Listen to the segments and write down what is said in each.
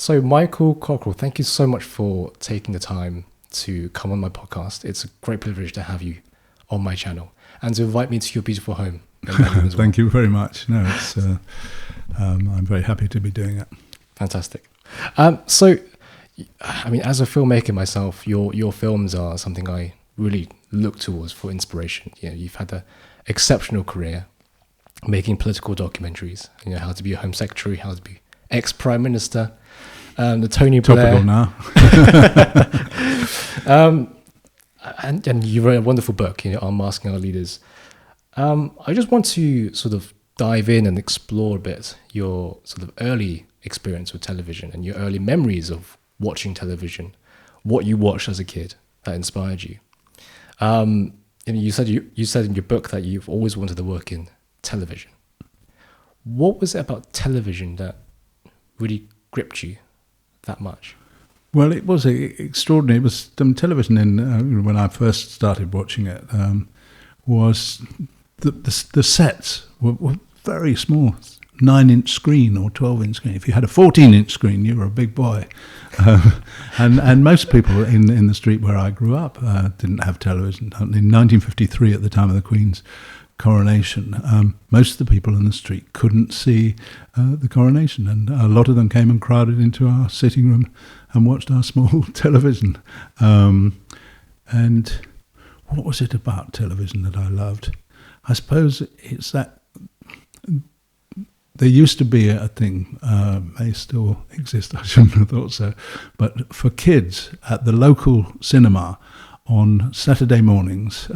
So, Michael Cockerell, thank you so much for taking the time to come on my podcast. It's a great privilege to have you on my channel and to invite me to your beautiful home in London as well. Thank you very much. No, it's I'm very happy to be doing it. Fantastic. So, I mean, as a filmmaker myself, your films are something I really look towards for inspiration. You know, you've had an exceptional career making political documentaries. You know, how to be a Home Secretary, how to be ex-Prime Minister, the Tony Blair. Topical now. And you wrote a wonderful book, you know, Unmasking Our Leaders. I just want to sort of dive in and explore a bit your sort of early experience with television and your early memories of watching television, what you watched as a kid that inspired you. And you said in your book that you've always wanted to work in television. What was it about television that really gripped you that much? Well, it was extraordinary. It was television when I first started watching it. Was the sets were very small, 9-inch screen or 12-inch screen. If you had a 14-inch screen, you were a big boy. And most people in the street where I grew up didn't have television. In 1953, at the time of the Queen's coronation, most of the people in the street couldn't see the coronation, and a lot of them came and crowded into our sitting room and watched our small television. And what was it about television that I loved? I suppose it's that there used to be a thing, may still exist, I shouldn't have thought so, but for kids at the local cinema on Saturday mornings,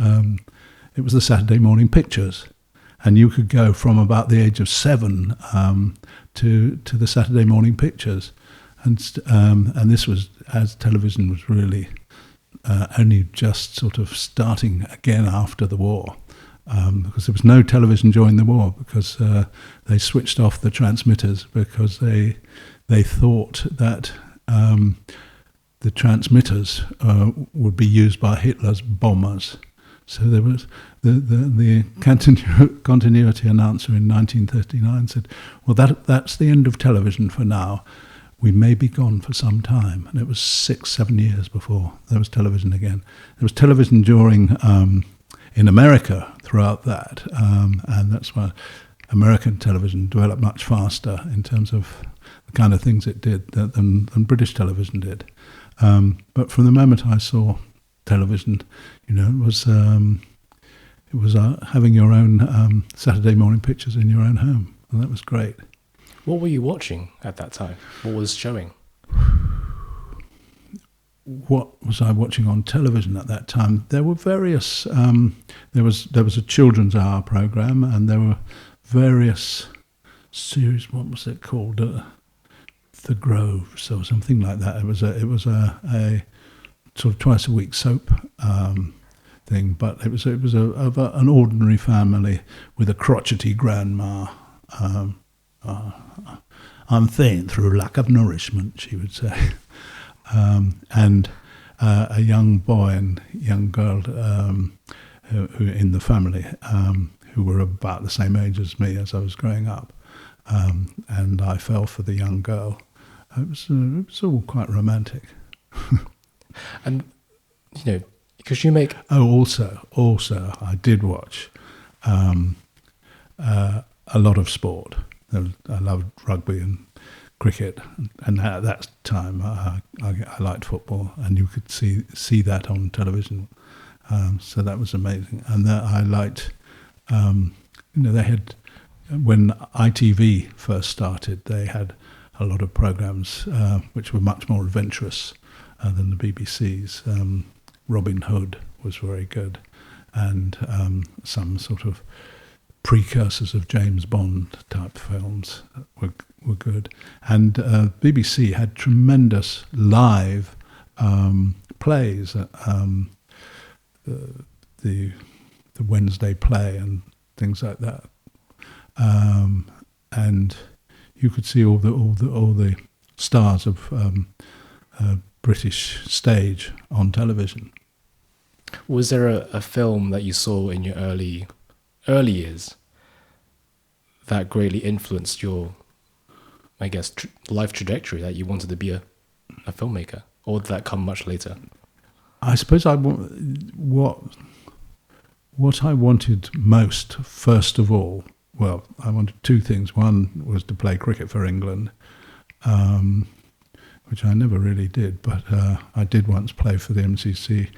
it was the Saturday morning pictures, and you could go from about the age of 7 to the Saturday morning pictures, and this was as television was really only just sort of starting again after the war, because there was no television during the war because they switched off the transmitters because they thought that the transmitters would be used by Hitler's bombers. So there was the continuity announcer in 1939 said, well, that's the end of television for now. We may be gone for some time. And it was 6-7 years before there was television again. There was television during, in America throughout that. And that's why American television developed much faster in terms of the kind of things it did than British television did. But from the moment I saw television, you know, it was having your own Saturday morning pictures in your own home, and that was great. What were you watching at that time? What was showing? What was I watching on television at that time? There were various. There was a children's hour program, and there were various series. What was it called? The Groves or something like that. It was a sort of twice a week soap thing, but it was of an ordinary family with a crotchety grandma. I'm faint through lack of nourishment, she would say, and a young boy and young girl who in the family who were about the same age as me as I was growing up, and I fell for the young girl. It was all quite romantic. And, you know, because you make... Oh, also, I did watch a lot of sport. I loved rugby and cricket, and at that time I liked football, and you could see that on television. So that was amazing. And I liked, they had, when ITV first started, they had a lot of programs which were much more adventurous than the BBC's. Robin Hood was very good, and some sort of precursors of James Bond type films were good. And BBC had tremendous live plays, the Wednesday play and things like that, and you could see all the stars of British stage on television. Was there a film that you saw in your early years that greatly influenced your I guess, life trajectory that you wanted to be a filmmaker, or did that come much later? I suppose what I wanted most, first of all, well, I wanted two things. One was to play cricket for England, which I never really did, but I did once play for the MCC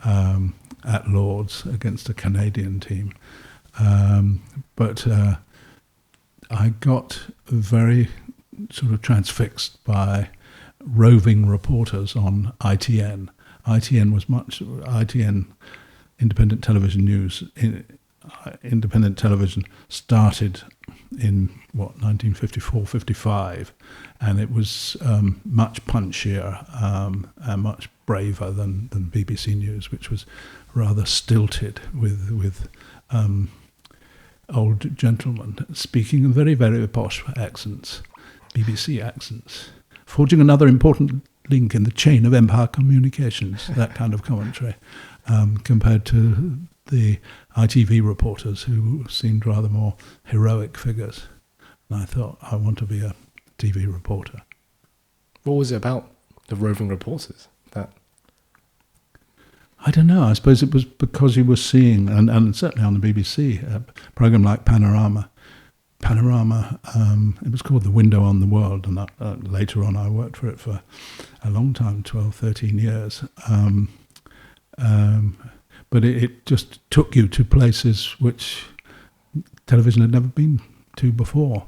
at Lord's against a Canadian team. But I got very sort of transfixed by roving reporters on ITN. ITN, Independent Television News. Independent television started in 1954, 55, and it was much punchier and much braver than BBC News, which was rather stilted with old gentlemen speaking in very, very posh accents, BBC accents, forging another important link in the chain of empire communications, that kind of commentary, compared to the ITV reporters who seemed rather more heroic figures. And I thought, I want to be a TV reporter. What was it about the roving reporters? I don't know. I suppose it was because you were seeing, and certainly on the BBC, a program like Panorama. It was called The Window on the World, and later on I worked for it for a long time, 12, 13 years. But it just took you to places which television had never been to before.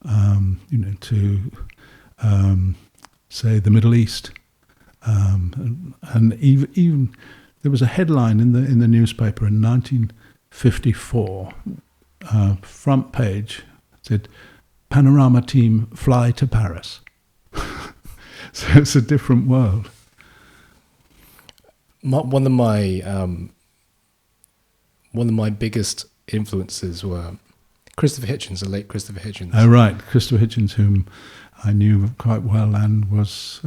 To say the Middle East, and even there was a headline in the newspaper in 1954, front page, said, "Panorama team fly to Paris." So it's a different world. One of my biggest influences were Christopher Hitchens, the late Christopher Hitchens. Oh, right. Christopher Hitchens, whom I knew quite well and was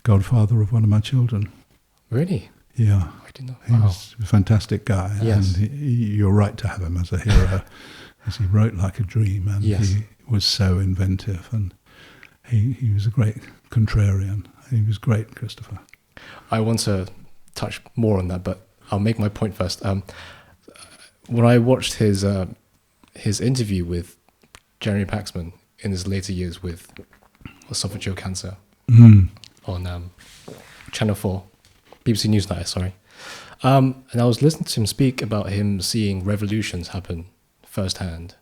godfather of one of my children. Really? Yeah. I didn't know. He was a fantastic guy. Yes. And you're right to have him as a hero, because he wrote like a dream, and he was so inventive, and he was a great contrarian. He was great, Christopher. I want to touch more on that, but I'll make my point first. When I watched his interview with Jeremy Paxman in his later years with esophageal cancer on Channel 4, BBC Newsnight, sorry. And I was listening to him speak about him seeing revolutions happen firsthand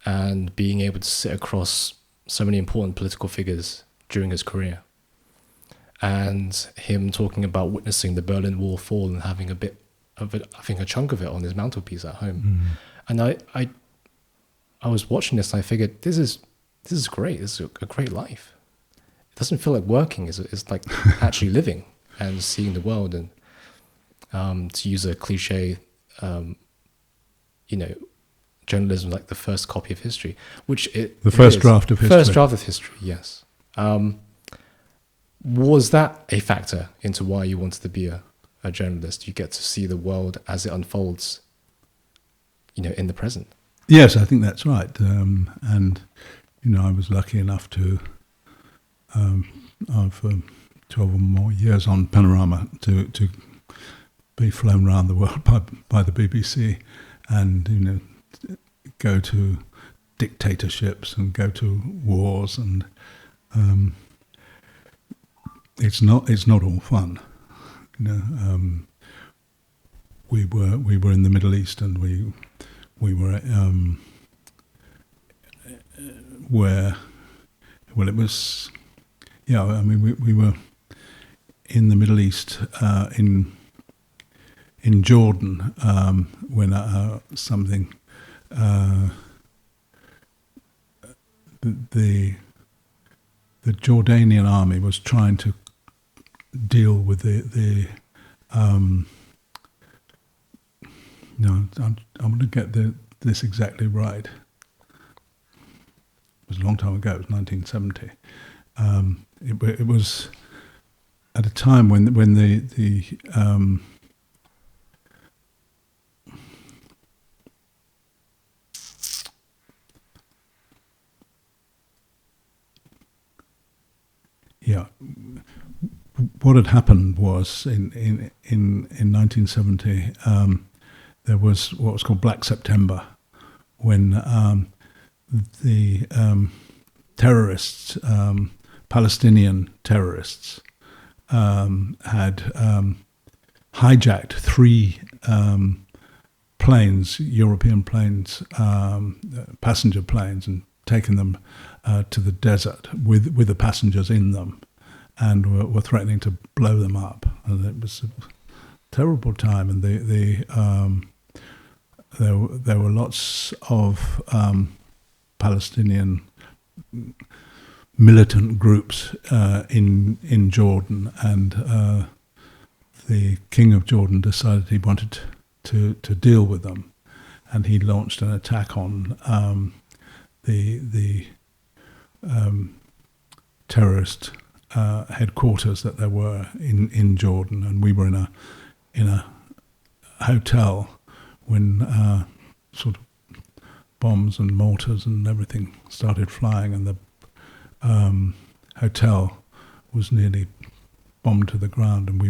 and being able to sit across so many important political figures during his career. And him talking about witnessing the Berlin Wall fall and having a bit of it, I think a chunk of it on his mantelpiece at home. And I was watching this and I figured, this is great. This is a great life. It doesn't feel like working. It's like actually living and seeing the world. And to use a cliche, journalism like the first copy of history, which the first draft of history. First draft of history, yes. Was that a factor into why you wanted to be a journalist? You get to see the world as it unfolds, in the present. Yes, I think that's right. And, I was lucky enough to, for 12 or more years on Panorama, to be flown around the world by the BBC and, go to dictatorships and go to wars, and it's not all fun. We were in the Middle East, and we were where, well, it was, we were in the Middle East, in Jordan, when something, the Jordanian army was trying to deal with I'm going to get this exactly right. It was a long time ago. It was 1970. It was at a time when yeah. What had happened was in 1970 there was what was called Black September, when the terrorists, Palestinian terrorists, had hijacked 3 planes, European planes, passenger planes, and taken them to the desert with the passengers in them, and were threatening to blow them up. And it was a terrible time. And there were lots of Palestinian militant groups in Jordan, and the King of Jordan decided he wanted to deal with them, and he launched an attack on the terrorist headquarters that there were in Jordan. And we were in a hotel when sort of bombs and mortars and everything started flying, and the hotel was nearly bombed to the ground, and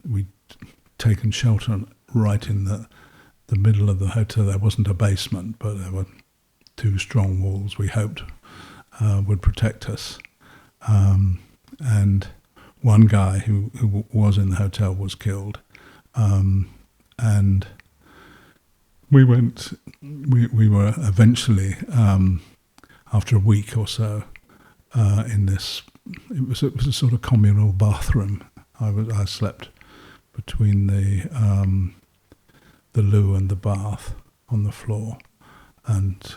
we'd taken shelter right in the middle of the hotel. There wasn't a basement, but there were 2 strong walls we hoped would protect us. And one guy who was in the hotel was killed. And we were eventually, after a week or so, in this, it was a sort of communal bathroom. I slept between the loo and the bath on the floor, and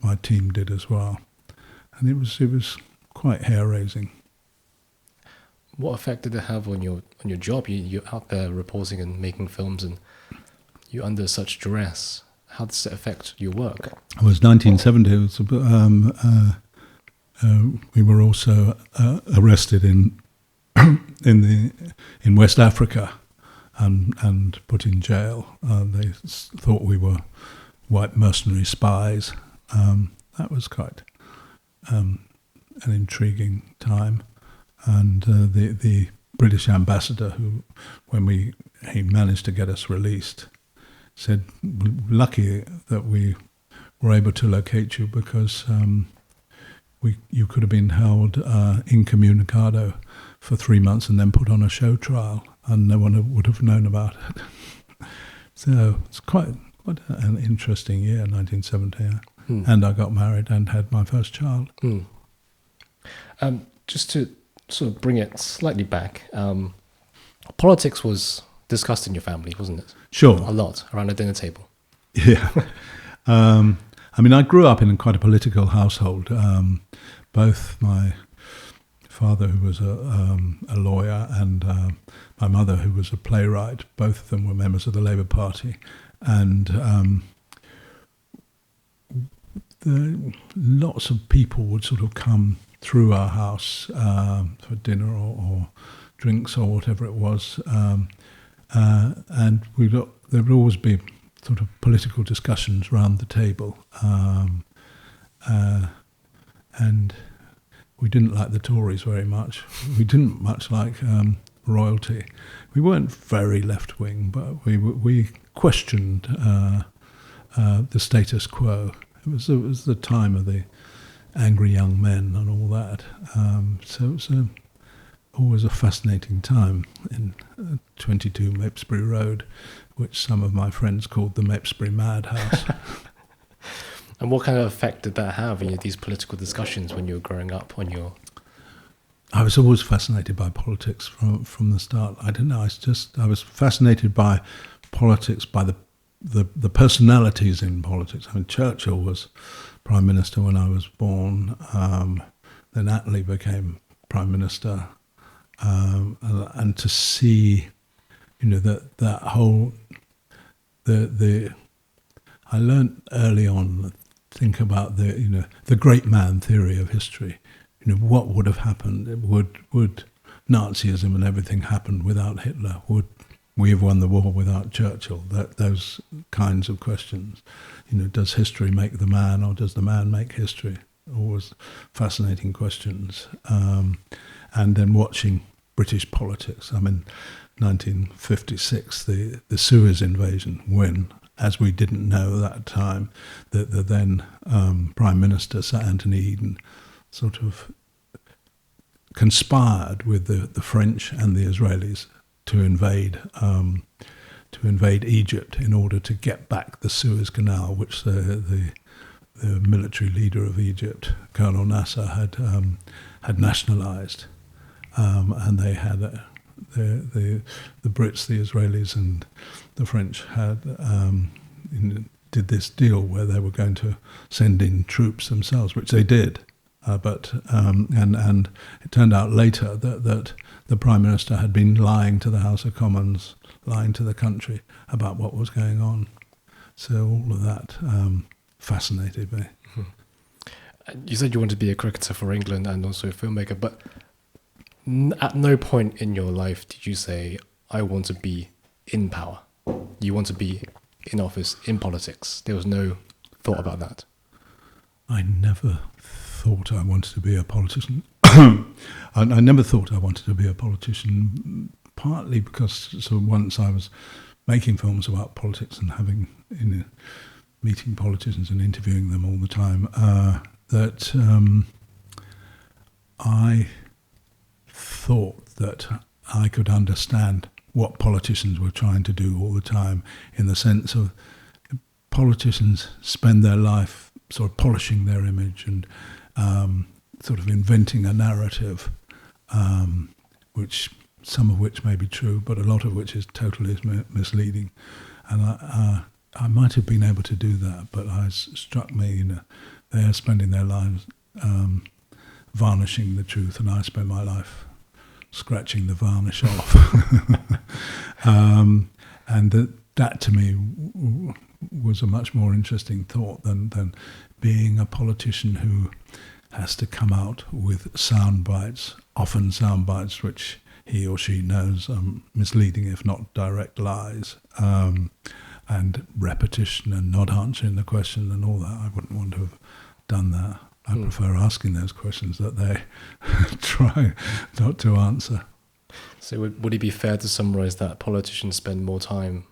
my team did as well. And it was quite hair-raising. What effect did it have on your job? You're out there reporting and making films, and you're under such duress. How does it affect your work? It was 1970. It was, we were also arrested in West Africa and put in jail. They thought we were white mercenary spies. That was quite an intriguing time. And the British ambassador, who, when he managed to get us released, said, "Lucky that we were able to locate you, because you could have been held incommunicado for 3 months and then put on a show trial, and no one would have known about it." So it's quite an interesting year, 1970. And I got married and had my first child. Just to sort of bring it slightly back, politics was discussed in your family, wasn't it? Sure. A lot, around the dinner table. Yeah. I mean, I grew up in quite a political household. Both my father, who was a lawyer, and my mother, who was a playwright, both of them were members of the Labour Party. And lots of people would sort of come through our house for dinner or drinks or whatever it was. And there would always be sort of political discussions around the table. And we didn't like the Tories very much. We didn't much like royalty. We weren't very left-wing, but we questioned the status quo. It was the time of the angry young men and all that. So it was always a fascinating time in 22 Mapesbury Road, which some of my friends called the Mapesbury Madhouse. And what kind of effect did that have in these political discussions when you were growing up? I was always fascinated by politics from the start. I don't know. I was fascinated by politics, by the personalities in politics. I mean, Churchill was Prime Minister when I was born. Then Attlee became Prime Minister. And to see, that whole, I learnt early on, think about the great man theory of history. What would have happened? Would Nazism and everything happen without Hitler? Would we have won the war without Churchill? Those kinds of questions. Does history make the man, or does the man make history? always fascinating questions. And then watching British politics. I mean, 1956, the Suez invasion, when, as we didn't know at that time, the then Prime Minister, Sir Anthony Eden, sort of conspired with the French and the Israelis to invade Egypt in order to get back the Suez Canal, which the military leader of Egypt, Colonel Nasser, had nationalised, and they had the Brits, the Israelis, and the French did this deal where they were going to send in troops themselves, which they did. But it turned out later that the Prime Minister had been lying to the House of Commons, lying to the country about what was going on. So all of that fascinated me. Mm-hmm. You said you wanted to be a cricketer for England and also a filmmaker, but at no point in your life did you say, I want to be in power. You want to be in office, in politics. There was no thought about that. I never thought I wanted to be a politician. I never thought I wanted to be a politician, partly because once I was making films about politics and meeting politicians and interviewing them all the time, that I thought that I could understand what politicians were trying to do all the time, in the sense of politicians spend their life sort of polishing their image and sort of inventing a narrative, which some of which may be true, but a lot of which is totally misleading. And I might have been able to do that, but it struck me, they are spending their lives varnishing the truth, and I spend my life scratching the varnish off. And that to me was a much more interesting thought than being a politician who has to come out with sound bites, often sound bites which he or she knows are misleading, if not direct lies, and repetition and not answering the question and all that. I wouldn't want to have done that. I prefer asking those questions that they try not to answer. So would it be fair to summarise that politicians spend more time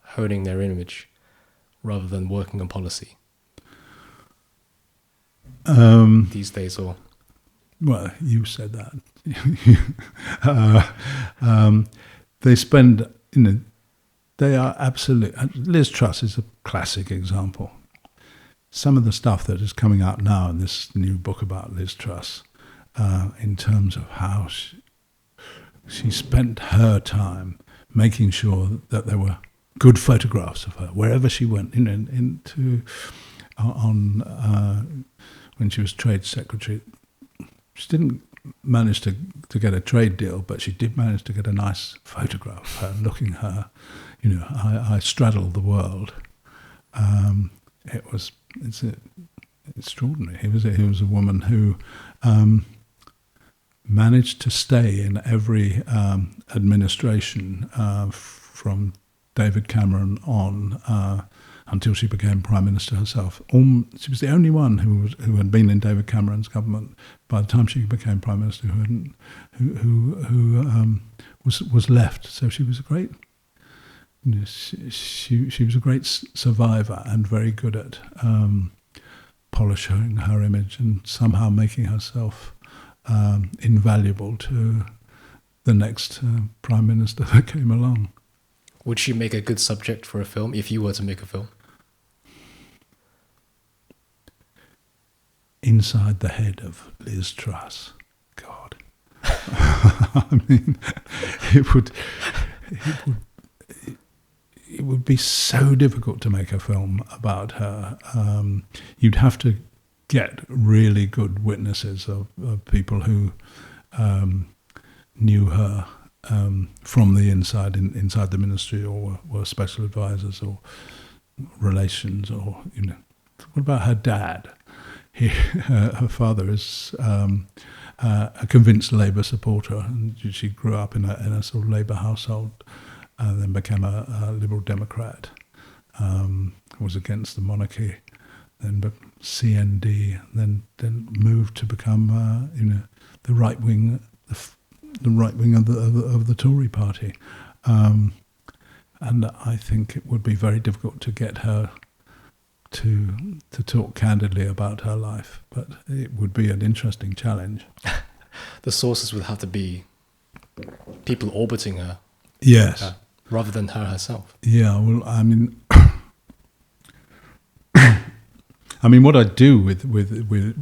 honing their image rather than working on policy these days? Or well, you said that. They spend, they are absolute. Liz Truss is a classic example. Some of the stuff that is coming out now in this new book about Liz Truss, in terms of how she spent her time making sure that there were good photographs of her wherever she went. When she was Trade Secretary, she didn't manage to get a trade deal, but she did manage to get a nice photograph of her, looking her. I straddled the world. It's extraordinary. He was a woman who managed to stay in every administration from David Cameron on until she became Prime Minister herself. She was the only one who had been in David Cameron's government by the time she became Prime Minister who was left. So she was a great. She was a great survivor and very good at polishing her image and somehow making herself invaluable to the next Prime Minister that came along. Would she make a good subject for a film if you were to make a film? Inside the head of Liz Truss. God. I mean, it would be so difficult to make a film about her. You'd have to get really good witnesses of people who knew her from the inside the ministry, or were special advisors or relations, or What about her dad? Her father is a convinced Labour supporter, and she grew up in a sort of Labour household, then became a Liberal Democrat, was against the monarchy, then CND, then moved to become the right wing, the right wing of the Tory party, and I think it would be very difficult to get her to talk candidly about her life, but it would be an interesting challenge. The sources would have to be people orbiting her. Yes. Rather than her herself. Yeah, well, I mean, what I do with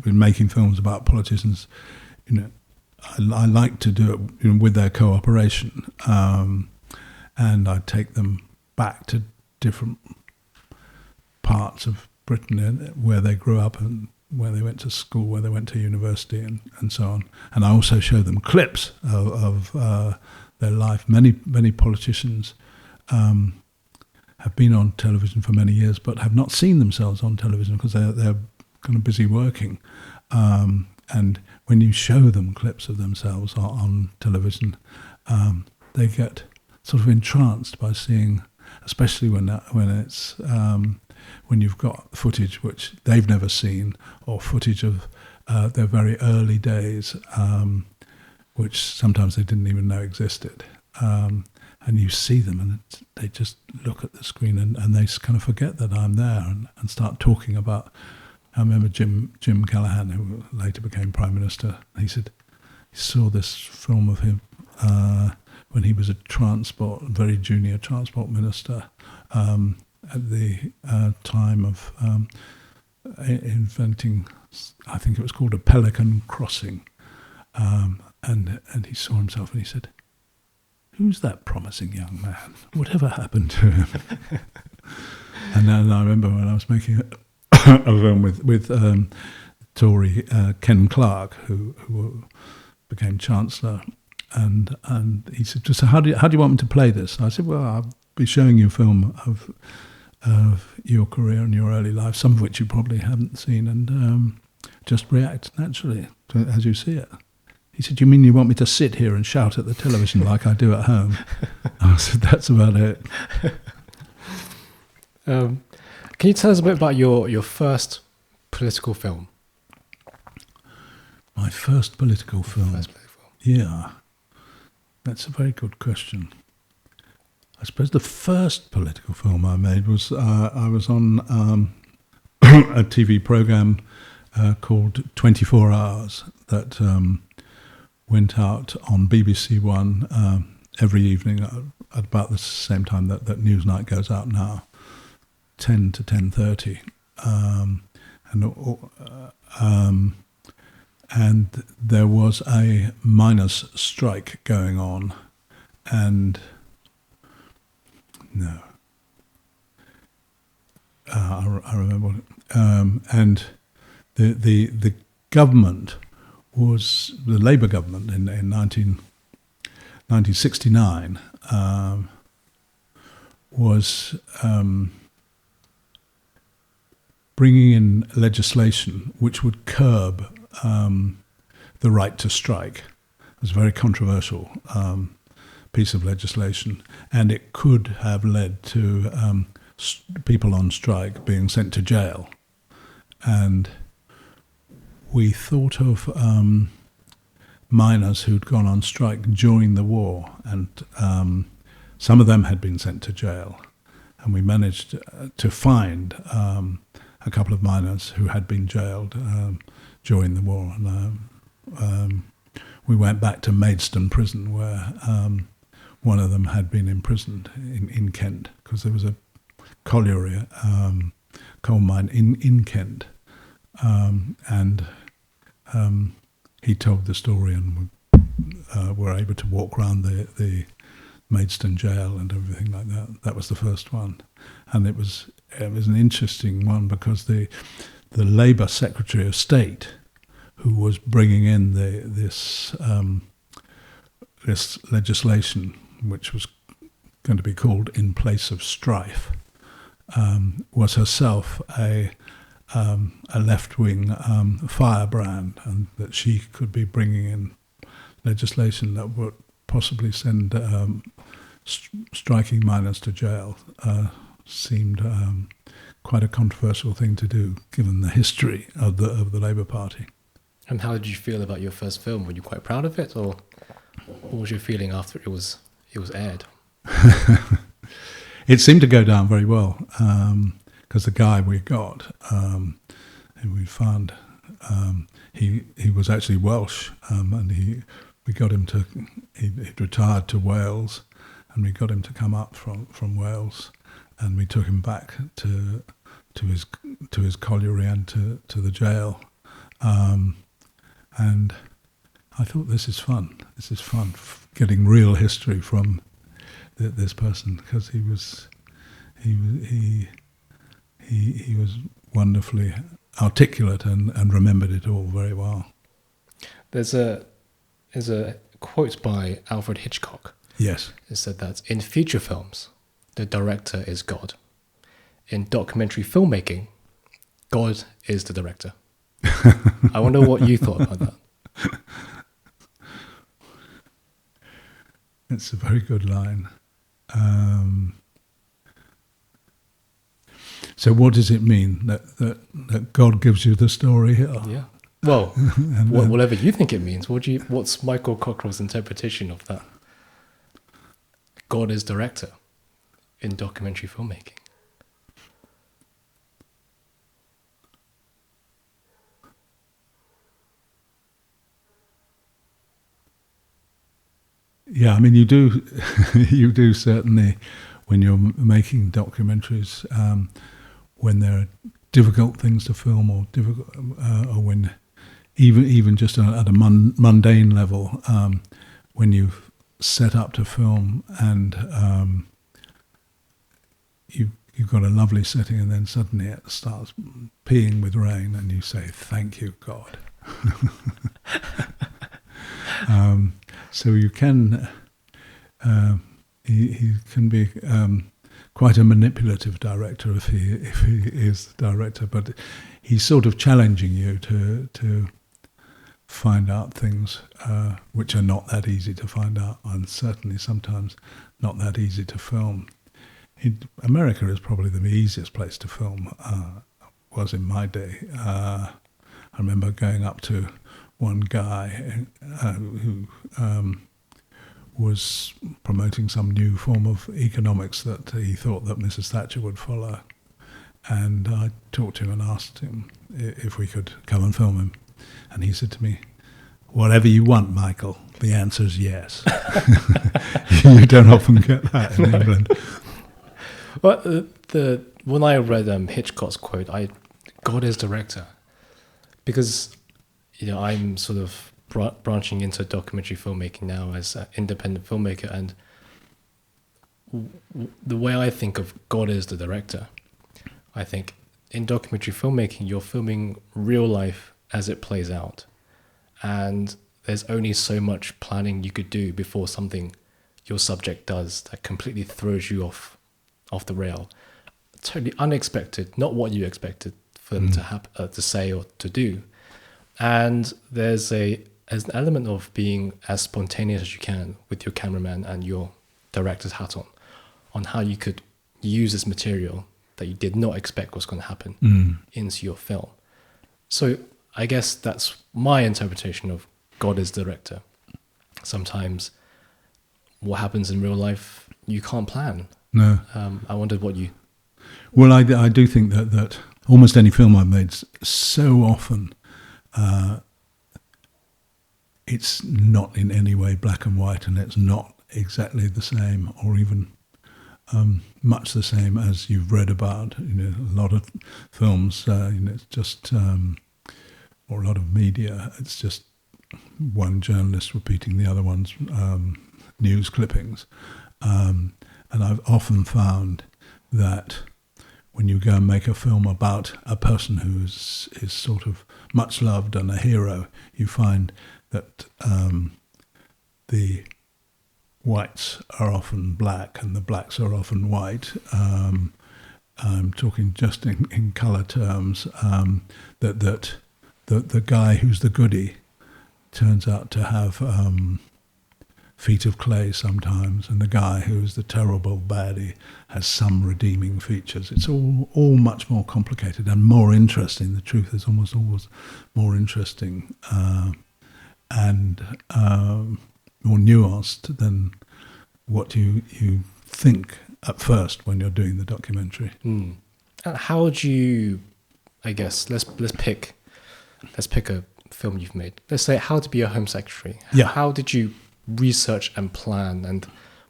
making films about politicians, I like to do it with their cooperation, and I take them back to different parts of Britain where they grew up and where they went to school, where they went to university, and so on. And I also show them clips of their life. Many politicians have been on television for many years, but have not seen themselves on television because they're kind of busy working. And when you show them clips of themselves on television, they get sort of entranced by seeing, especially when it's when you've got footage which they've never seen, or footage of their very early days, which sometimes they didn't even know existed. And you see them and they just look at the screen and they kind of forget that I'm there and start talking about. I remember Jim Callaghan, who later became Prime Minister, he said he saw this film of him when he was a very junior transport minister, at the time of inventing, I think it was called a Pelican Crossing. And he saw himself and he said, "Who's that promising young man? Whatever happened to him?" And then I remember when I was making a film with Tory Ken Clarke, who became Chancellor, and he said, "So how do you want me to play this?" I said, "Well, I'll be showing you a film of your career and your early life, some of which you probably haven't seen, and just react naturally as you see it." He said, "You mean you want me to sit here and shout at the television like I do at home?" I said, "That's about it." Can you tell us a bit about your first political film? My first political film? Yeah, that's a very good question. I suppose the first political film I made was I was on a TV programme called 24 Hours that went out on BBC One every evening at about the same time that Newsnight goes out now, 10 to 10:30, and there was a miners' strike going on, and I remember, and the government was the Labour government in 1969 was bringing in legislation which would curb the right to strike. It was a very controversial piece of legislation, and it could have led to people on strike being sent to jail. And we thought of miners who'd gone on strike during the war, and some of them had been sent to jail. And we managed to find a couple of miners who had been jailed during the war. And we went back to Maidstone prison, where one of them had been imprisoned in Kent, because there was a colliery, coal mine in Kent. And he told the story, and we were able to walk around the Maidstone jail and everything like that. That was the first one, and it was an interesting one because the Labour Secretary of State, who was bringing in this legislation, which was going to be called "In Place of Strife," was herself a left-wing firebrand, and that she could be bringing in legislation that would possibly send striking miners to jail seemed quite a controversial thing to do, given the history of the Labour Party. And how did you feel about your first film? Were you quite proud of it, or what was your feeling after it was aired? It seemed to go down very well, because the guy we got, who we found, he was actually Welsh, and he'd retired to Wales, and we got him to come up from Wales, and we took him back to his colliery and to the jail, and I thought, this is fun. This is fun, getting real history from this person, because he was wonderfully articulate and remembered it all very well. There's a quote by Alfred Hitchcock. Yes. It said that in feature films, the director is God. In documentary filmmaking, God is the director. I wonder what you thought about that. It's a very good line. So what does it mean that God gives you the story? Yeah. Well, whatever you think it means. What's Michael Cockerell's interpretation of that? God is director in documentary filmmaking. Yeah, I mean, you do certainly, when you're making documentaries, when there are difficult things to film, or when even just at a mundane level, when you've set up to film and you've got a lovely setting, and then suddenly it starts peeing with rain, and you say, "Thank you, God." So you can, he can be quite a manipulative director if he is the director, but he's sort of challenging you to find out things which are not that easy to find out, and certainly sometimes not that easy to film. America is probably the easiest place to film, was in my day. I remember going up to one guy who was promoting some new form of economics that he thought that Mrs. Thatcher would follow. And I talked to him and asked him if we could come and film him. And he said to me, "Whatever you want, Michael, the answer is yes." You don't often get that in England. Well, when I read Hitchcock's quote, God is director, because I'm sort of branching into documentary filmmaking now as an independent filmmaker, and the way I think of God as the director, I think in documentary filmmaking, you're filming real life as it plays out, and there's only so much planning you could do before something your subject does that completely throws you off the rail, totally unexpected, not what you expected for them to say or to do. And there's an element of being as spontaneous as you can with your cameraman and your director's hat on how you could use this material that you did not expect was going to happen into your film. So I guess that's my interpretation of God as director. Sometimes what happens in real life, you can't plan. No. I wondered what you... Well, I do think that almost any film I've made, so often it's not in any way black and white, and it's not exactly the same, or even much the same as you've read about. A lot of films, it's just, or a lot of media, it's just one journalist repeating the other one's news clippings. And I've often found that when you go and make a film about a person who is sort of much loved and a hero, you find that the whites are often black and the blacks are often white. I'm talking just in colour terms, that the guy who's the goody turns out to have feet of clay sometimes, and the guy who's the terrible baddie has some redeeming features. It's all much more complicated and more interesting. The truth is almost always more interesting and more nuanced than what you think at first when you're doing the documentary. And how would you, I guess, let's pick a film you've made. Let's say How to Be a Home Secretary. Yeah. How did you research and plan, and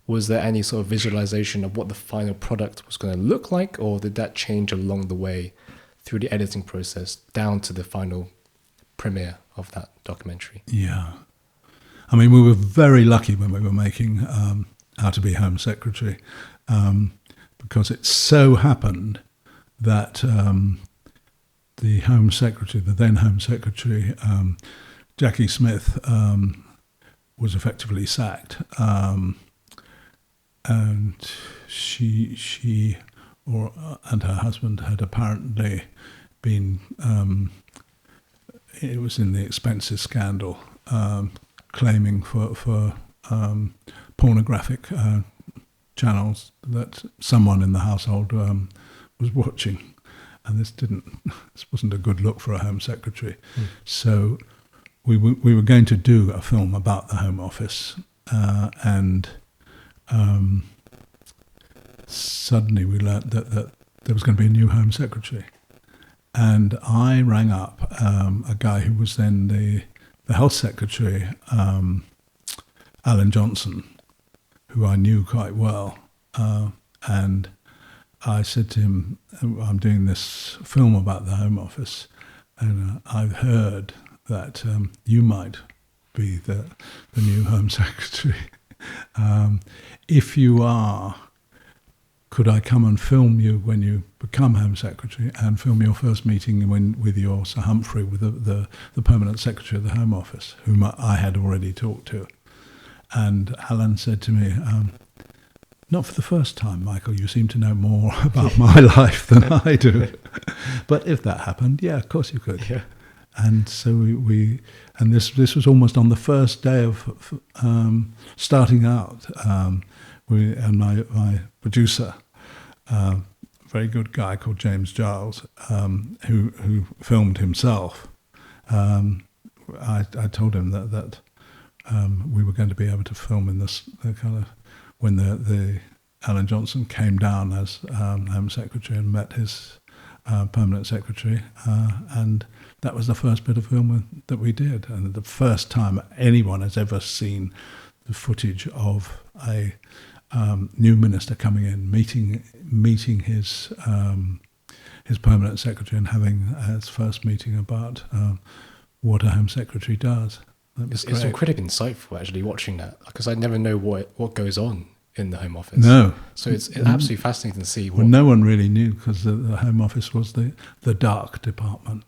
was there any sort of visualization of what the final product was going to look like, or did that change along the way through the editing process down to the final premiere of that documentary? Yeah. I mean, we were very lucky when we were making How to Be Home Secretary, because it so happened that the Home Secretary, the then Home Secretary, Jackie Smith, was effectively sacked, and she and her husband had apparently been. It was in the expenses scandal, claiming for pornographic channels that someone in the household was watching, and this wasn't a good look for a Home Secretary. So we were going to do a film about the Home Office, and suddenly we learnt that there was going to be a new Home Secretary, and I rang up a guy who was then the Health Secretary, Alan Johnson, who I knew quite well, and I said to him, I'm doing this film about the Home Office, and I've heard that you might be the new Home Secretary. If you are, could I come and film you when you become Home Secretary, and film your first meeting with your Sir Humphrey, with the Permanent Secretary of the Home Office, whom I had already talked to. And Alan said to me, not for the first time, Michael, you seem to know more about my life than I do. But if that happened, yeah, of course you could. Yeah. And so we this was almost on the first day of starting out. We and my producer, a very good guy called James Giles, who filmed himself. I told him that we were going to be able to film in this kind of when the Alan Johnson came down as Home Secretary and met his Permanent Secretary, and that was the first bit of film that we did, and the first time anyone has ever seen the footage of a new minister coming in, meeting his Permanent Secretary and having his first meeting about what a Home Secretary does. It's incredibly insightful, actually, watching that, because I never know what goes on in the Home Office. No. So it's absolutely fascinating to see. Well, no one really knew, because the Home Office was the dark department,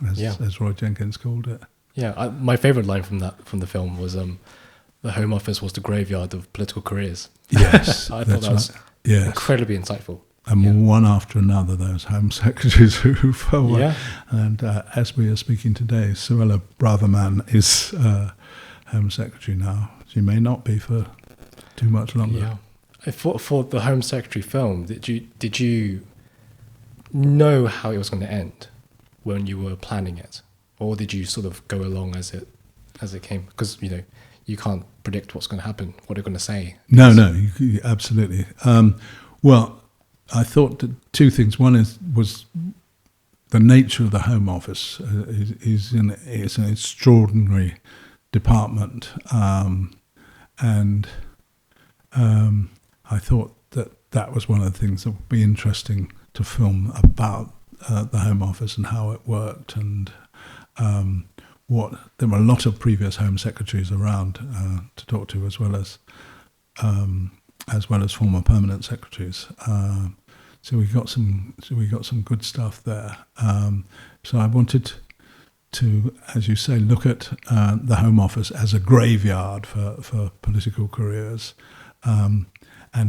as Roy Jenkins called it. Yeah, my favourite line from the film was the Home Office was the graveyard of political careers. Yes. I thought that was incredibly insightful. And one after another, those Home Secretaries who fell away. Yeah. And as we are speaking today, Suella Braverman is Home Secretary now. She may not be for too much longer. Yeah. For the Home Secretary film, did you know how it was going to end when you were planning it, or did you sort of go along as it came? Because you can't predict what's going to happen, what they're going to say. No, absolutely. Well, I thought that two things. One was the nature of the Home Office is an extraordinary department, and I thought that was one of the things that would be interesting to film about the Home Office and how it worked, and there were a lot of previous Home Secretaries around to talk to, as well as former Permanent Secretaries. So we got some good stuff there. So I wanted to, as you say, look at the Home Office as a graveyard for political careers, and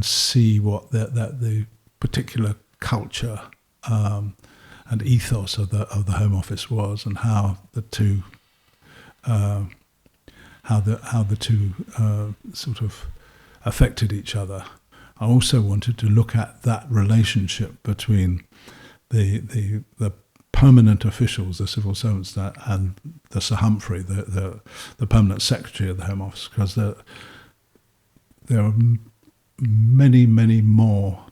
see what the particular culture and ethos of the Home Office was, and how the two how the two sort of affected each other. I also wanted to look at that relationship between the permanent officials, the civil servants, and the Sir Humphrey, the permanent secretary of the Home Office, because there are many, many more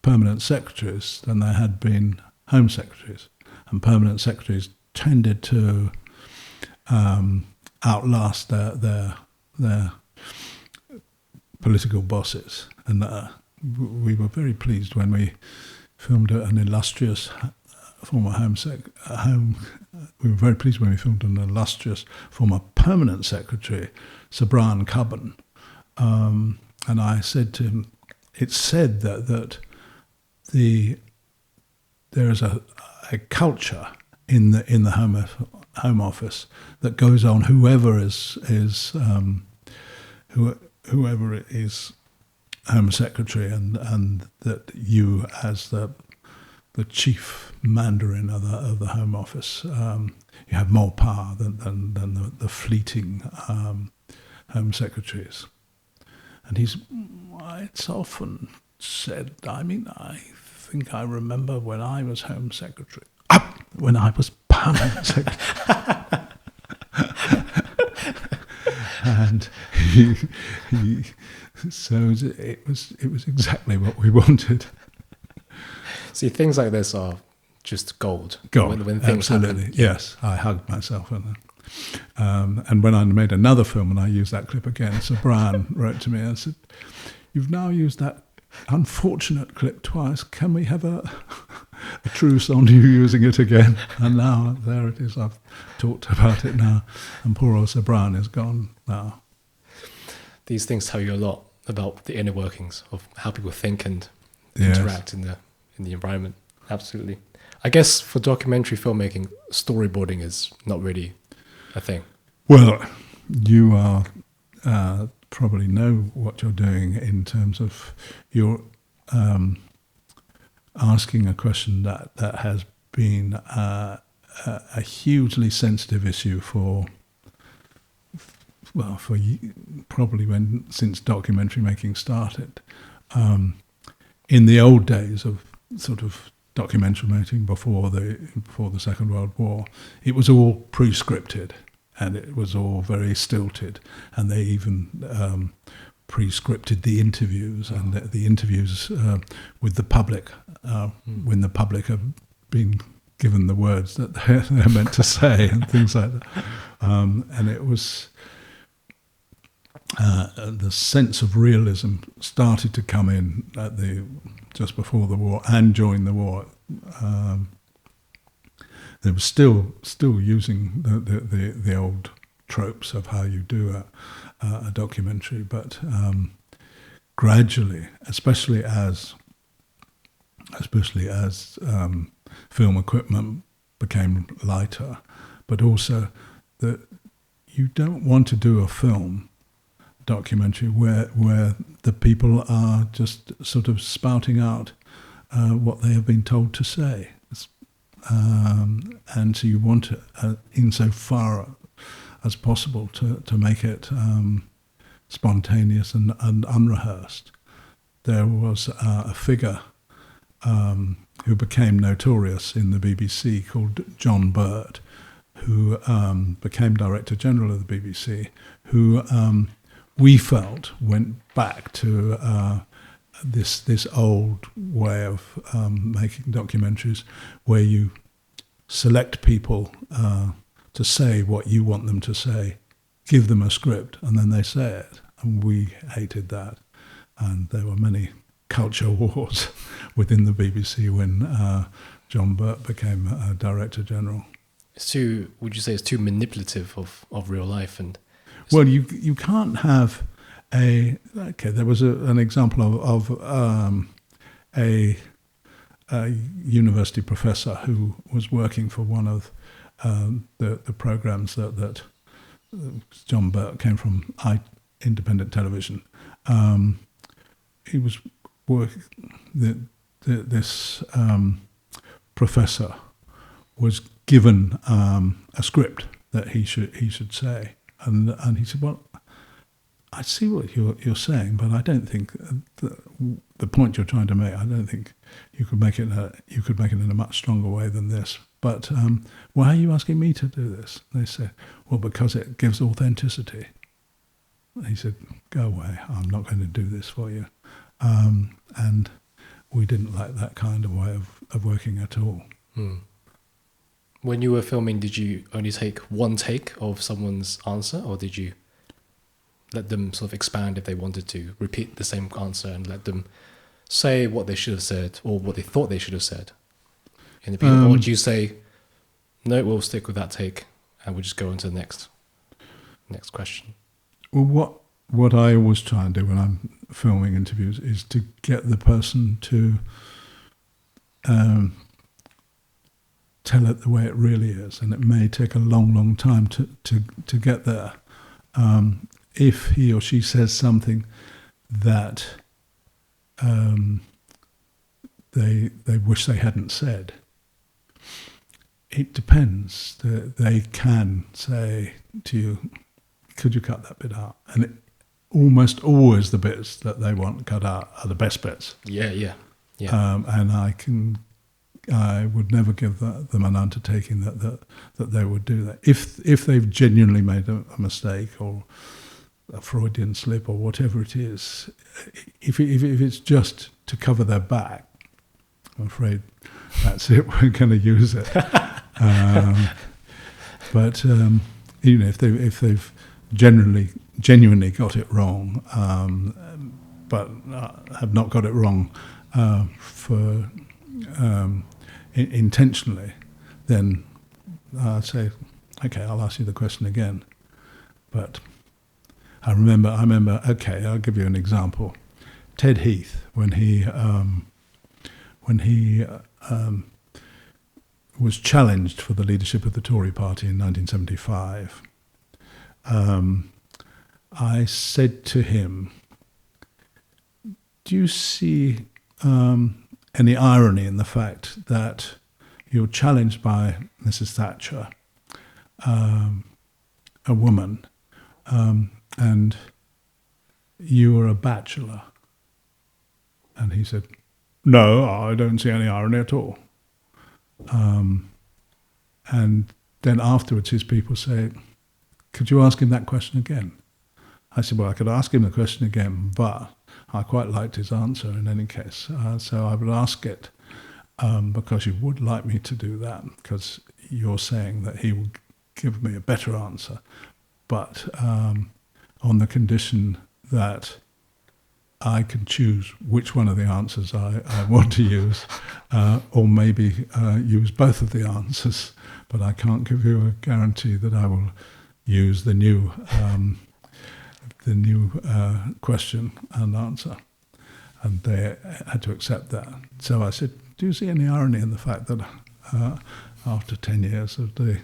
permanent secretaries than there had been Home Secretaries, and permanent secretaries tended to outlast their political bosses, and we were very pleased when we filmed an illustrious former we were very pleased when we filmed an illustrious former permanent secretary, Sir Brian Cubban, and I said to him, it's said that there is a culture in the Home Office that goes on whoever is Home Secretary, and that you as the chief Mandarin of the Home Office, you have more power than the fleeting Home Secretaries. And it's often said, I mean, I think I remember when I was Home Secretary, when I was Permanent Secretary. And so it was exactly what we wanted. See, things like this are just gold. When things absolutely happen. Yes, I hugged myself and when I made another film and I used that clip again, Sir Brian wrote to me and said, "You've now used that unfortunate clip twice. Can we have a truce on you using it again?" And now there it is. I've talked about it now, and poor old Sir Brian is gone now. These things tell you a lot about the inner workings of how people think and Yes. interact in the environment. Absolutely. I guess for documentary filmmaking, storyboarding is not really a thing. Well, you are probably know what you're doing in terms of you're asking a question that has been a hugely sensitive issue for probably since documentary making started. In the old days of sort of documentary making before the Second World War, it was all pre-scripted and it was all very stilted, and they even pre-scripted the interviews and the interviews with the public when the public have been given the words that they're meant to say and things like that, and it was the sense of realism started to come in just before the war and during the war. They were still using the old tropes of how you do a documentary, but gradually, especially as film equipment became lighter, but also that you don't want to do a film documentary where the people are just sort of spouting out what they have been told to say. And so you want it, insofar as possible, to make it spontaneous and unrehearsed. There was a figure who became notorious in the BBC called John Birt, who became Director General of the BBC, who we felt went back to this old way of making documentaries, where you select people to say what you want them to say, give them a script, and then they say it. And we hated that. And there were many culture wars within the BBC when John Birt became Director General. Would you say it's too manipulative of real life? And well, you can't have there was an example of a university professor who was working for one of the programs that John Birt came from independent television. He was this professor was given a script that he should say, And he said, well, I see what you're saying, but I don't think the point you're trying to make, I don't think you could make it in a much stronger way than this. But why are you asking me to do this? They said, well, because it gives authenticity. He said, go away, I'm not going to do this for you. And we didn't like that kind of way of working at all. When you were filming, did you only take one take of someone's answer, or did you let them sort of expand if they wanted to, repeat the same answer and let them say what they should have said or what they thought they should have said in the beginning? Or did you say, no, we'll stick with that take and we'll just go on to the next question? Well, what I always try and do when I'm filming interviews is to get the person to tell it the way it really is, and it may take a long, long time to get there. If he or she says something that they wish they hadn't said, it depends. They can say to you, could you cut that bit out? And almost always the bits that they want cut out are the best bits. Yeah. And I would never give them an undertaking that they would do that. If they've genuinely made a mistake or a Freudian slip or whatever it is, if it's just to cover their back, I'm afraid that's it. We're going to use it. But if they've genuinely got it wrong, but have not got it wrong for intentionally, then I'd say, okay, I'll ask you the question again. But I remember. Okay, I'll give you an example. Ted Heath, when he was challenged for the leadership of the Tory party in 1975, I said to him, do you see any irony in the fact that you're challenged by Mrs. Thatcher, a woman, and you were a bachelor? And he said, no, I don't see any irony at all. And then afterwards his people say, could you ask him that question again? I said, well, I could ask him the question again, but I quite liked his answer in any case. So I would ask it because you would like me to do that, because you're saying that he would give me a better answer, but on the condition that I can choose which one of the answers I want to use, or maybe use both of the answers, but I can't give you a guarantee that I will use the new question and answer. And they had to accept that. So I said, do you see any irony in the fact that after 10 years of the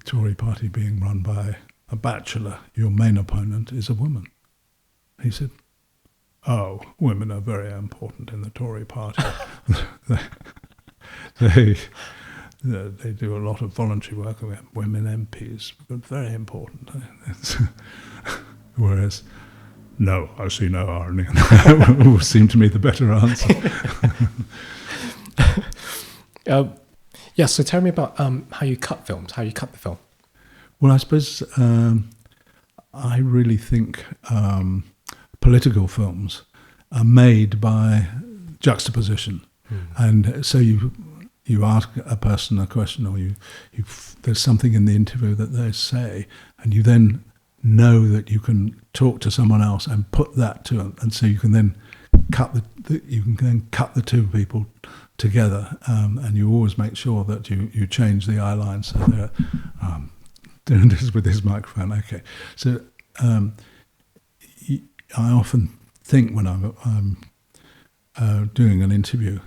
Tory party being run by a bachelor, your main opponent is a woman? He said, oh, women are very important in the Tory party. They do a lot of voluntary work. We have women MPs, but very important. Whereas, no, I see no irony. That would seem to me the better answer. So tell me about how you cut films, how you cut the film. Well, I suppose I really think political films are made by juxtaposition. And so you ask a person a question, or there's something in the interview that they say, and you then know that you can talk to someone else and put that to them, and so you can then cut the two people together, and you always make sure that you change the eye line so they're doing this with this microphone. Okay, so I often think when I'm doing an interview,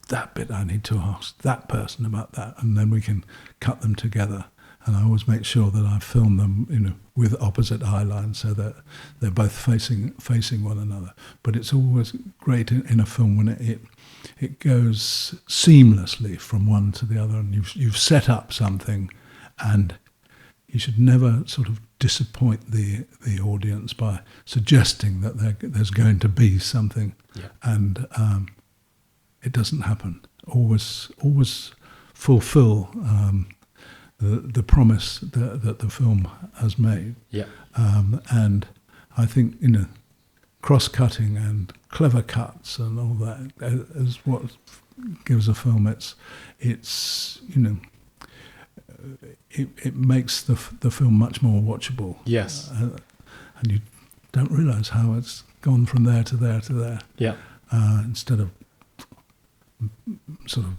that bit I need to ask that person about that, and then we can cut them together. And I always make sure that I film them, with opposite eye lines, so that they're both facing one another. But it's always great in a film when it goes seamlessly from one to the other, and you've set up something, and you should never sort of disappoint the audience by suggesting that there's going to be something, and it doesn't happen. Always fulfill the promise that the film has made. And I think, cross-cutting and clever cuts and all that is what gives a film its it makes the film much more watchable. Yes. And you don't realise how it's gone from there to there to there. Yeah. Instead of sort of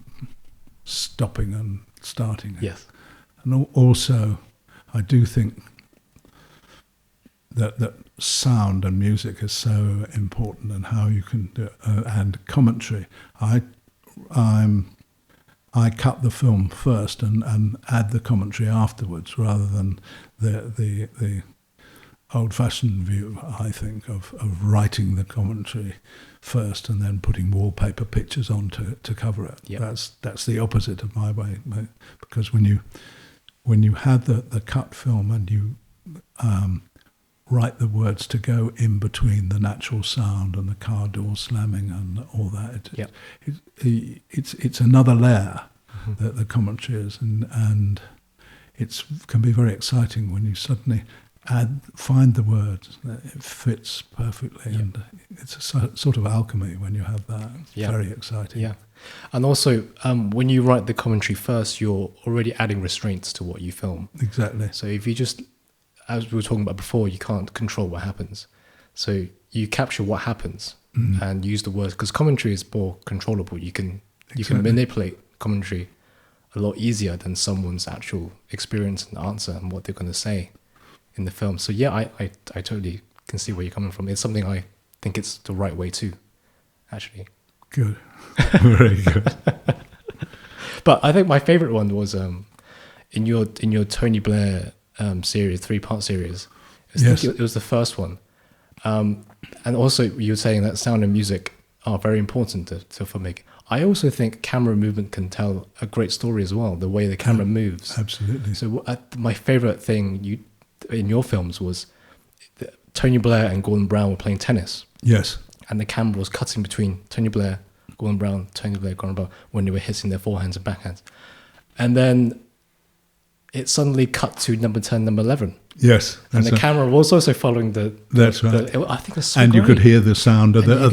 stopping and starting it. Yes. And also, I do think that sound and music is so important, and how you can do it, and commentary. I cut the film first and add the commentary afterwards, rather than the old-fashioned view, I think, of writing the commentary first and then putting wallpaper pictures on to cover it. Yep. That's the opposite of my way, because when you had the cut film and you write the words to go in between the natural sound and the car door slamming and all that, it's another layer that the commentary is, and it can be very exciting when you suddenly find the words that it fits perfectly, and it's a sort of alchemy when you have that. It's very exciting. Yeah, and also when you write the commentary first, you're already adding restraints to what you film. Exactly. So if you just, as we were talking about before, you can't control what happens. So you capture what happens and use the words, because commentary is more controllable. You can manipulate commentary a lot easier than someone's actual experience and answer and what they're going to say in the film. So I totally can see where you're coming from. It's something I think it's the right way too, actually. Good. Very good. But I think my favorite one was in your Tony Blair series, 3-part series. I think it was the first one. And also you were saying that sound and music are very important to filmmaking. I also think camera movement can tell a great story as well, the way the camera moves. Absolutely. So my favorite thing in your films was Tony Blair and Gordon Brown were playing tennis. Yes. And the camera was cutting between Tony Blair, Gordon Brown, Tony Blair, Gordon Brown, when they were hitting their forehands and backhands. And then it suddenly cut to number 10, number 11. Yes. And the camera was also following That's right. I think it was so and great. you could hear the sound of the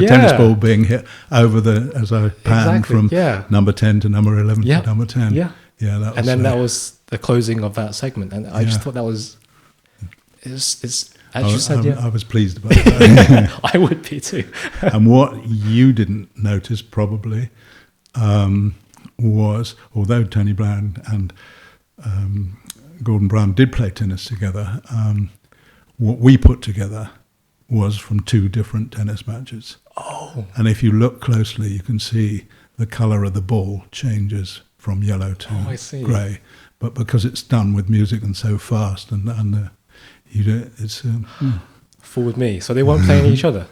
tennis ball being hit over as I panned from number 10 to number 11 to number 10. Yeah. Yeah. That was the closing of that segment. And I just thought that was, as you said, I was pleased about that. I would be too. And what you didn't notice probably was, although Tony Blair and Gordon Brown did play tennis together, what we put together was from 2 different tennis matches. Oh. And if you look closely, you can see the colour of the ball changes from yellow to grey. But because it's done with music and so fast, and it's... Fool with me. So they weren't playing each other?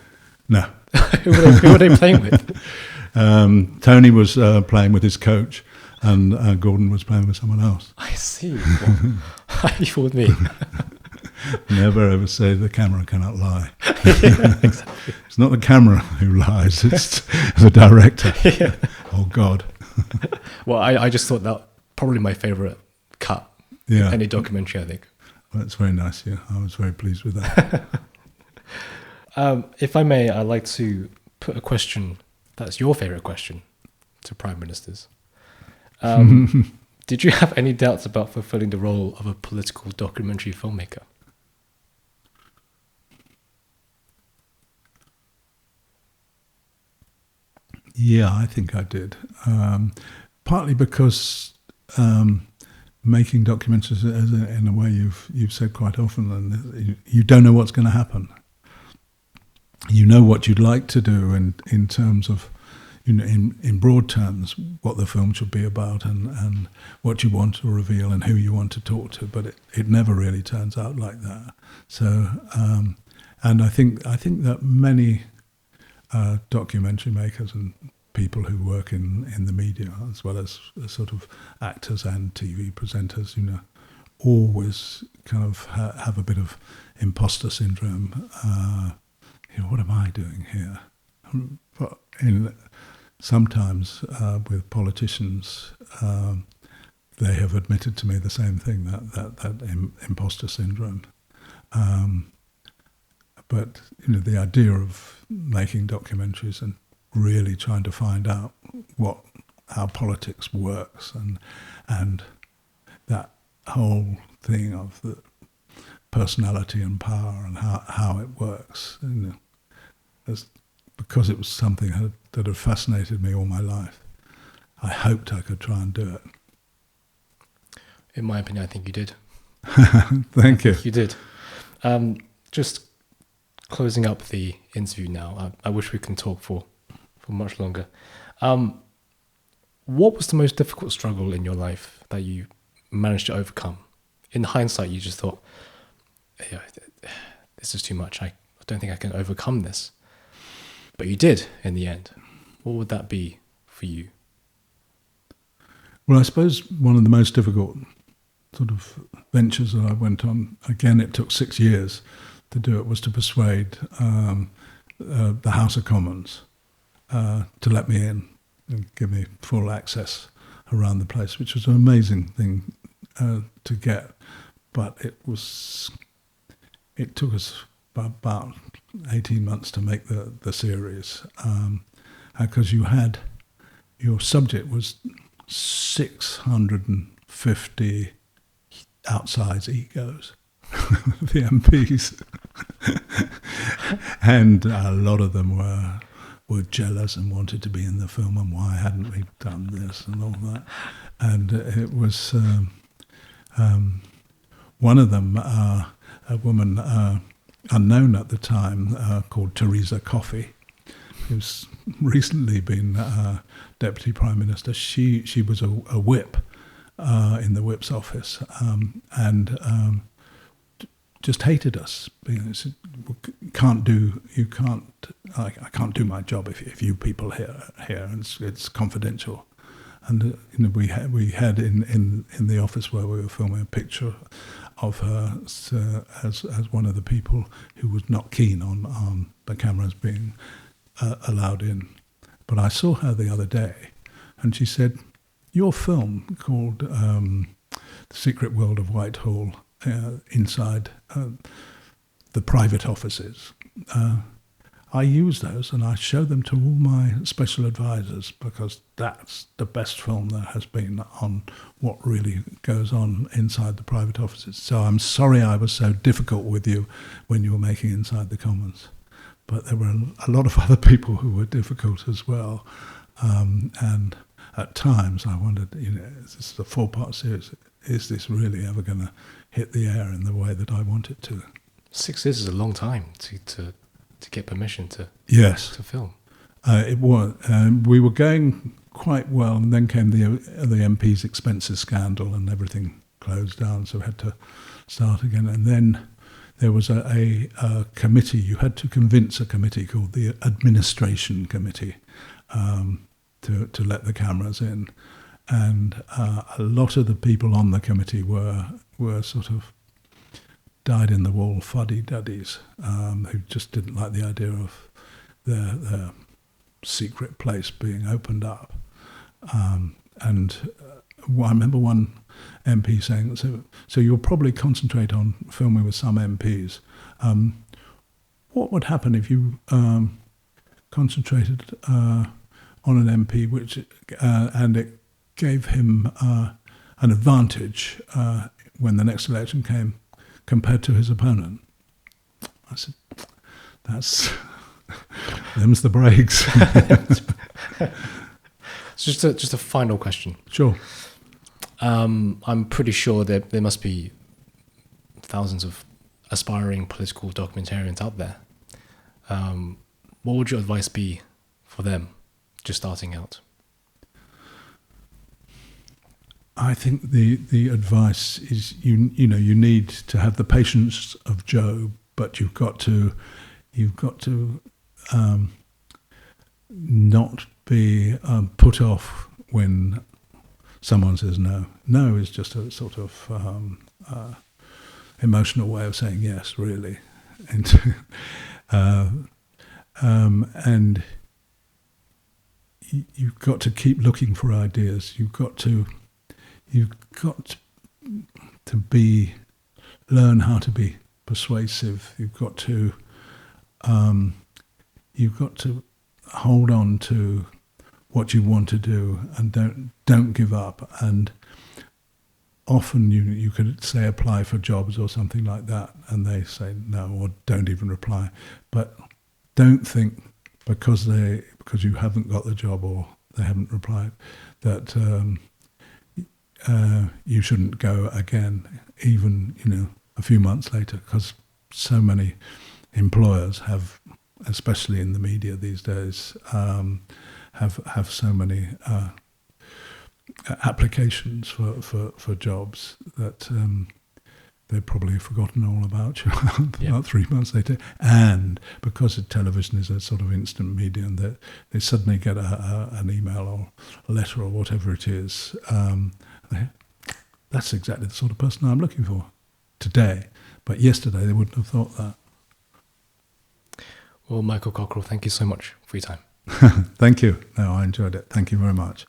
No. Who were they playing with? Tony was playing with his coach, and Gordon was playing with someone else. I see. Well, you fooled me. Never ever say the camera cannot lie. Exactly. It's not the camera who lies, it's the director. Oh, God. Well, I just thought that probably my favourite cut in any documentary, I think. Well, that's very nice, I was very pleased with that. If I may, I'd like to put a question that's your favourite question to Prime Ministers. Did you have any doubts about fulfilling the role of a political documentary filmmaker? Yeah, I think I did. Partly because making documentaries, in a way you've said quite often, and you don't know what's going to happen. You know what you'd like to do in terms of, in broad terms, what the film should be about and what you want to reveal and who you want to talk to, but it never really turns out like that. So, and I think that many documentary makers and people who work in the media, as well as sort of actors and TV presenters, always kind of have a bit of imposter syndrome. What am I doing here? But sometimes with politicians, they have admitted to me the same thing, that imposter syndrome. But the idea of making documentaries and really trying to find out how politics works and that whole thing of the personality and power and how it works, because it was something that had fascinated me all my life. I hoped I could try and do it. In my opinion, I think you did. Thank you. You did. Just closing up the interview now. I wish we can talk for much longer. What was the most difficult struggle in your life that you managed to overcome? In hindsight, you just thought, this is too much. I don't think I can overcome this. But you did in the end. What would that be for you? Well, I suppose one of the most difficult sort of ventures that I went on, again, it took 6 years to do it, was to persuade the House of Commons to let me in and give me full access around the place, which was an amazing thing to get. But it took us about 18 months to make the series, because your subject was 650 outsized egos, the MPs, and a lot of them were jealous and wanted to be in the film, and why hadn't we done this and all that. And it was one of them, a woman unknown at the time, called Theresa, who's recently been Deputy Prime Minister. She was a whip in the whip's office, and just hated us. I can't do my job if you people here, and it's confidential. And we had in the office where we were filming a picture of her as one of the people who was not keen on the cameras being allowed in. But I saw her the other day, and she said, "Your film called The Secret World of Whitehall, inside the private offices, I use those and I show them to all my special advisors, because that's the best film there has been on what really goes on inside the private offices. So I'm sorry I was so difficult with you when you were making Inside the Commons." But there were a lot of other people who were difficult as well. And at times I wondered, this is a 4-part series. Is this really ever going to hit the air in the way that I want it to? 6 years is a long time to get permission to film. It was. We were going quite well, and then came the MP's expenses scandal, and everything closed down, so we had to start again. And then there was a committee. You had to convince a committee called the Administration Committee to let the cameras in. And a lot of the people on the committee were sort of dyed-in-the-wall fuddy-duddies who just didn't like the idea of their secret place being opened up. And I remember one MP saying, so you'll probably concentrate on filming with some MPs. What would happen if you concentrated on an MP and it gave him an advantage when the next election came compared to his opponent? I said, them's the breaks. So just a final question. Sure. I'm pretty sure that there must be thousands of aspiring political documentarians out there. What would your advice be for them just starting out? I think the advice is you need to have the patience of Job, but you've got to not be put off when someone says no. No is just a sort of emotional way of saying yes, really. And you've got to keep looking for ideas. You've got to learn how to be persuasive. You've got to hold on to what you want to do, and don't give up. And often you could say apply for jobs or something like that, and they say no or don't even reply. But don't think because you haven't got the job or they haven't replied that you shouldn't go again, even a few months later, because so many employers have, especially in the media these days, have so many applications for jobs that they've probably forgotten all about you about 3 months later. And because television is a sort of instant medium, that they suddenly get an email or a letter or whatever it is. That's exactly the sort of person I'm looking for today. But yesterday they wouldn't have thought that. Well, Michael Cockerell, thank you so much for your time. Thank you. No, I enjoyed it. Thank you very much.